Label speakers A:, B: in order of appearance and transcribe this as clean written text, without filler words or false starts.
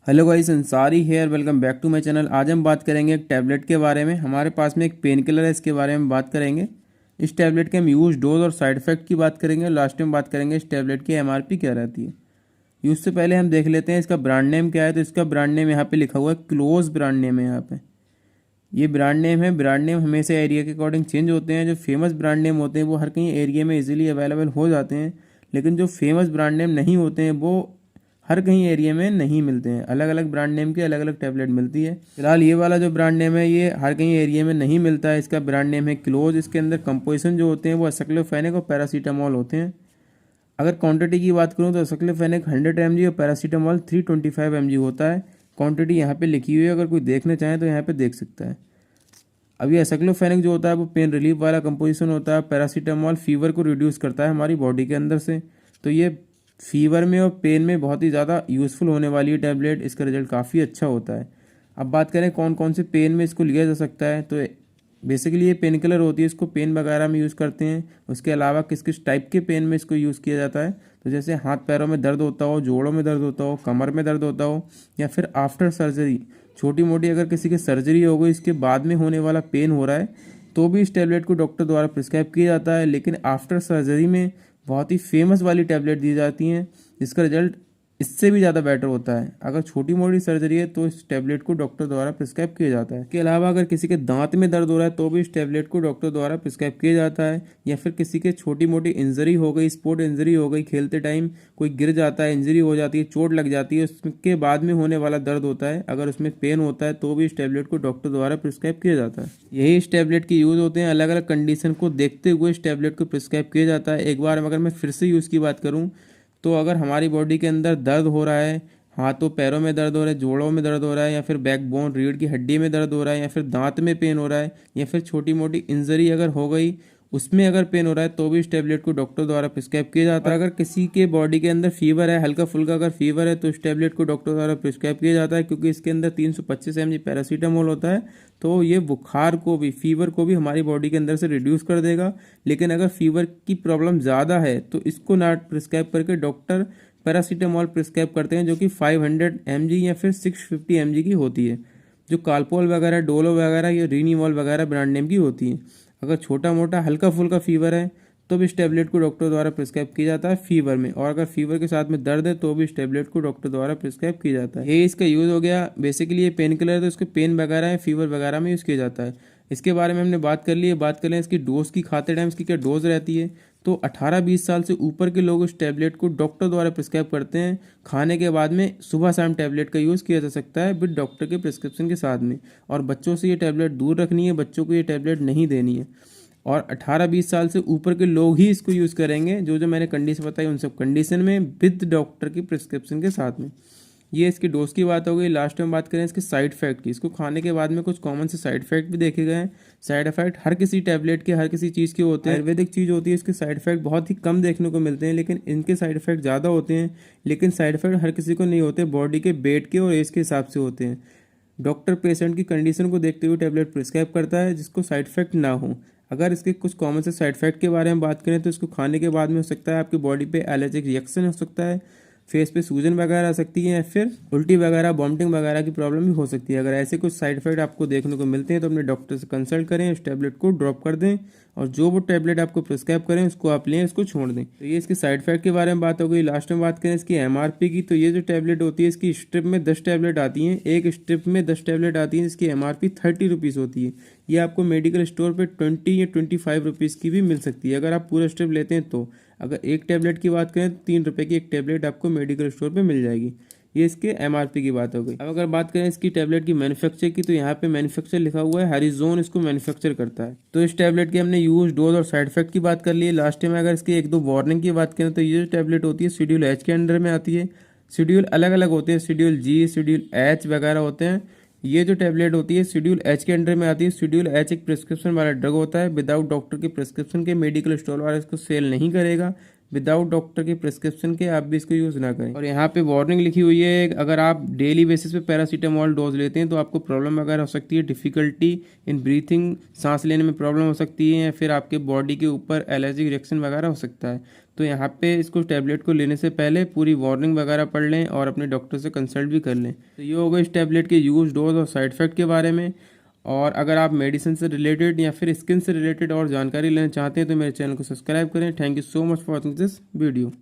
A: Hello guys, Ansari here. Welcome back to my channel. आज हम बात करेंगे एक टैबलेट के बारे में। हमारे पास में एक पेन किलर है, इसके बारे में बात करेंगे। इस टैबलेट के हम यूज़, डोज और साइड इफ़ेक्ट की बात करेंगे और लास्ट में बात करेंगे इस टैबलेट की एमआरपी क्या रहती है। यूज़ से पहले हम देख लेते हैं इसका ब्रांड नेम क्या है। तो इसका ब्रांड नेम यहाँ पे लिखा हुआ है, क्लोज ब्रांड नेम है यहाँ पे। ये ब्रांड नेम है। ब्रांड नेम हमेशा एरिया के अकॉर्डिंग चेंज होते हैं। जो फेमस ब्रांड नेम होते हैं वो हर कहीं एरिया में इजीली अवेलेबल हो जाते हैं, लेकिन जो फेमस ब्रांड नेम नहीं होते हैं वो हर कहीं एरिया में नहीं मिलते हैं। अलग अलग ब्रांड नेम की अलग अलग टैबलेट मिलती है। फिलहाल ये वाला जो ब्रांड नेम है ये हर कहीं एरिया में नहीं मिलता है। इसका ब्रांड नेम है क्लोज। इसके अंदर कंपोजिशन जो होते हैं वो एसाइक्लोफेनेक और पैरासीटामोल होते हैं। अगर क्वांटिटी की बात करूँ तो एसाइक्लोफेनेक 100 mg और पैरासीटामोल 325 mg होता है। क्वांटिटी यहाँ पे लिखी हुई है, अगर कोई देखना चाहे तो यहाँ पे देख सकता है। अब ये एसाइक्लोफेनेक जो होता है वो पेन रिलीफ वाला कंपोजिशन होता है। पैरासीटामोल फीवर को रिड्यूस करता है हमारी बॉडी के अंदर से। तो ये फीवर में और पेन में बहुत ही ज़्यादा यूज़फुल होने वाली है टैबलेट। इसका रिजल्ट काफ़ी अच्छा होता है। अब बात करें कौन कौन से पेन में इसको लिया जा सकता है, तो बेसिकली ये पेन किलर होती है, इसको पेन वगैरह में यूज़ करते हैं। उसके अलावा किस किस टाइप के पेन में इसको यूज़ किया जाता है, तो जैसे हाथ पैरों में दर्द होता हो, जोड़ों में दर्द होता हो, कमर में दर्द होता हो, या फिर आफ्टर सर्जरी, छोटी मोटी अगर किसी की सर्जरी हो गई इसके बाद में होने वाला पेन हो रहा है तो भी इस टैबलेट को डॉक्टर द्वारा प्रिस्क्राइब किया जाता है। लेकिन आफ्टर सर्जरी में बहुत ही फेमस वाली टैबलेट दी जाती हैं, जिसका रिजल्ट इससे भी ज़्यादा बेटर होता है। अगर छोटी मोटी सर्जरी है तो इस टैबलेट को डॉक्टर द्वारा प्रिस्क्राइब किया जाता है। इसके अलावा अगर किसी के दांत में दर्द हो रहा है तो भी इस टैबलेट को डॉक्टर द्वारा प्रिस्क्राइब किया जाता है। या फिर किसी के छोटी मोटी इंजरी हो गई, स्पोर्ट इंजरी हो गई, खेलते टाइम कोई गिर जाता है, इंजरी हो जाती है, चोट लग जाती है, उसके बाद में होने वाला दर्द होता है, अगर उसमें पेन होता है तो भी इस टैबलेट को डॉक्टर द्वारा प्रिस्क्राइब किया जाता है। यही इस टैबलेट के यूज़ होते हैं। अलग अलग कंडीशन को देखते हुए इस टैबलेट को प्रिस्क्राइब किया जाता है। एक बार अगर मैं फिर से यूज़ की बात करूँ तो अगर हमारी बॉडी के अंदर दर्द हो रहा है, हाथों पैरों में दर्द हो रहा है, जोड़ों में दर्द हो रहा है, या फिर बैकबोन रीढ़ की हड्डी में दर्द हो रहा है, या फिर दांत में पेन हो रहा है, या फिर छोटी मोटी इंजरी अगर हो गई उसमें अगर पेन हो रहा है तो भी इस टैबलेट को डॉक्टर द्वारा प्रिस्क्राइब किया जाता है। अगर किसी के बॉडी के अंदर फीवर है, हल्का फुल्का अगर फीवर है, तो इस टैबलेट को डॉक्टर द्वारा प्रिस्क्राइब किया जाता है, क्योंकि इसके अंदर 325 mg पैरासीटामोल होता है। तो ये बुखार को भी, फीवर को भी हमारी बॉडी के अंदर से रिड्यूस कर देगा। लेकिन अगर फीवर की प्रॉब्लम ज़्यादा है तो इसको ना प्रिस्क्राइब करके डॉक्टर पैरासीटामोल प्रिस्क्राइब करते हैं, जो कि 500 mg या फिर 650 mg की होती है, जो कालपोल वगैरह, डोलो वगैरह या रीनीमोल वगैरह ब्रांड नेम की होती है। अगर छोटा मोटा हल्का फुल्का फीवर है तो भी इस टैबलेट को डॉक्टर द्वारा प्रिस्क्राइब किया जाता है फीवर में। और अगर फीवर के साथ में दर्द है तो भी इस टैबलेट को डॉक्टर द्वारा प्रिस्क्राइब किया जाता है। ये इसका यूज़ हो गया। बेसिकली ये पेन किलर है तो इसके पेन वगैरह है, फीवर वगैरह में यूज़ किया जाता है। इसके बारे में हमने बात कर ली है। बात कर लें इसकी डोज की, खाते टाइम इसकी क्या डोज रहती है। तो 18-20 साल से ऊपर के लोग इस टैबलेट को डॉक्टर द्वारा प्रिस्क्राइब करते हैं। खाने के बाद में सुबह शाम टैबलेट का यूज़ किया जा सकता है विद डॉक्टर के प्रिस्क्रिप्शन के साथ में। और बच्चों से ये टैबलेट दूर रखनी है, बच्चों को ये टैबलेट नहीं देनी है। और 18-20 साल से ऊपर के लोग ही इसको यूज़ करेंगे। जो जो मैंने कंडीशन बताई उन सब कंडीशन में विद डॉक्टर की प्रिस्क्रिप्शन के साथ में। ये इसकी डोज की बात हो गई। लास्ट में बात करें इसके साइड इफेक्ट की। इसको खाने के बाद में कुछ कॉमन से साइड इफेक्ट भी देखे गए हैं। साइड इफेक्ट हर किसी टैबलेट के, हर किसी चीज़ के होते हैं। आयुर्वेदिक चीज़ होती है, इसके साइड इफेक्ट बहुत ही कम देखने को मिलते हैं, लेकिन इनके साइड इफेक्ट ज़्यादा होते हैं। लेकिन साइड इफेक्ट हर किसी को नहीं होते, बॉडी के वेट के और एज के हिसाब से होते हैं। डॉक्टर पेशेंट की कंडीशन को देखते हुए टैबलेट प्रिस्क्राइब करता है जिसको साइड इफेक्ट ना हो। अगर इसके कुछ कॉमन से साइड इफेक्ट के बारे में बात करें तो इसको खाने के बाद में हो सकता है आपकी बॉडी पे एलर्जिक रिएक्शन हो सकता है, फेस पे सूजन वगैरह आ सकती है, या फिर उल्टी वगैरह, वॉमिटिंग वगैरह की प्रॉब्लम भी हो सकती है। अगर ऐसे कुछ साइड इफेक्ट आपको देखने को मिलते हैं तो अपने डॉक्टर से कंसल्ट करें, इस टैबलेट को ड्रॉप कर दें और जो वो टैबलेट आपको प्रिस्क्राइब करें उसको आप लें, इसको छोड़ दें। तो ये इसके साइड इफेक्ट के बारे में बात हो गई। लास्ट में बात करें इसकी एमआरपी की। तो ये जो टैबलेट होती है इसकी स्ट्रिप में 10 टैबलेट आती हैं। एक स्ट्रिप में 10 टैबलेट आती हैं, जिसकी एमआरपी 30 रुपीज़ होती है। ये आपको मेडिकल स्टोर पर 20 या 25 रुपीज़ की भी मिल सकती है अगर आप पूरा स्ट्रिप लेते हैं तो। अगर एक टैबलेट की बात करें तो 3 रुपये की एक टैबलेट आपको मेडिकल स्टोर पे मिल जाएगी। ये इसके एमआरपी की बात हो गई। अब अगर बात करें इसकी टैबलेट की मैन्युफैक्चर की, तो यहाँ पे मैन्युफैक्चर लिखा हुआ है, हरिजोन इसको मैन्युफैक्चर करता है। तो इस टैबलेट की हमने यूज, डोज और साइड इफेक्ट की बात कर ली है। लास्ट में अगर इसकी एक दो वार्निंग की बात करें तो ये जो टैबलेट होती है शेड्यूल एच के अंडर में आती है। शेड्यूल अलग अलग होते हैं, शेड्यूल जी, शेड्यूल एच वगैरह होते हैं। ये जो टैबलेट होती है शेड्यूल एच के अंडर में आती है। शेड्यूल एच एक प्रिस्क्रिप्शन वाला ड्रग होता है। विदाउट डॉक्टर के प्रिस्क्रिप्शन के मेडिकल स्टोर वाला इसको सेल नहीं करेगा। विदाउट डॉक्टर के प्रिस्क्रिप्शन के आप भी इसको यूज़ ना करें। और यहाँ पे वार्निंग लिखी हुई है, अगर आप डेली बेसिस पे पैरासीटामोल डोज लेते हैं तो आपको प्रॉब्लम वगैरह हो सकती है, डिफिकल्टी इन ब्रीथिंग, सांस लेने में प्रॉब्लम हो सकती है, या फिर आपके बॉडी के ऊपर एलर्जिक रिएक्शन वगैरह हो सकता है। तो यहाँ पे इसको टैबलेट को लेने से पहले पूरी वार्निंग वगैरह पढ़ लें और अपने डॉक्टर से कंसल्ट भी कर लें। तो ये होगा इस टैबलेट के यूज़, डोज और साइड इफ़ेक्ट के बारे में। और अगर आप मेडिसिन से रिलेटेड या फिर स्किन से रिलेटेड और जानकारी लेना चाहते हैं तो मेरे चैनल को सब्सक्राइब करें। Thank you so much for watching this video.